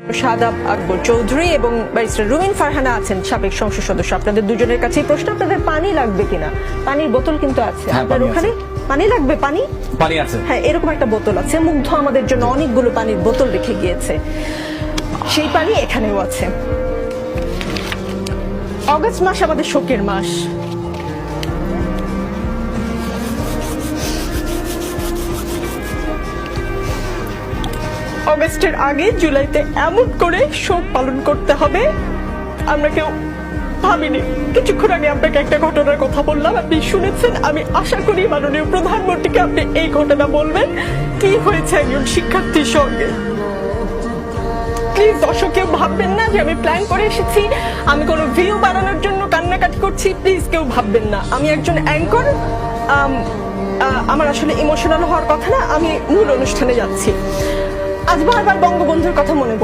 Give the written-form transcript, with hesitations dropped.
শাদাব আকবর চৌধুরী এবং ব্যারিস্টার রুমিন ফারহানা আছেন সাবেক সংসদ সদস্য। আপনাদের দুজনের কাছে প্রশ্ন, আপনাদের পানি লাগবে কিনা? পানির বোতল কিন্তু আছে আপনার ওখানে। পানি লাগবে? পানি আছে, হ্যাঁ, এরকম একটা বোতল আছে। মুগ্ধ আমাদের জন্য অনেকগুলো পানির বোতল রেখে গিয়েছে, সেই পানি এখানেও আছে। অগস্ট মাস আমাদের শোকের মাস। অগস্টের আগে জুলাইতে এমন করে শোক পালন করতে হবে আমরা কেউ ভাবিনি। কিছুক্ষণ আগে আপনাকে একটা ঘটনার কথা বললাম, আপনি শুনেছেন। আমি আশা করি মাননীয় প্রধানমন্ত্রীকে আপনি এই ঘটনা বলবেন, কি হয়েছে একজন শিক্ষার্থীর সঙ্গে। প্লিজ দর্শক কেউ ভাববেন না যে আমি প্ল্যান করে এসেছি, আমি কোনো ভিউ বাড়ানোর জন্য কান্নাকাটি করছি। প্লিজ কেউ ভাববেন না। আমি একজন অ্যাঙ্কর, আমার আসলে ইমোশনাল হওয়ার কথা না। আমি মূল অনুষ্ঠানে যাচ্ছি। আজ বারবার বঙ্গবন্ধুর কথা মনে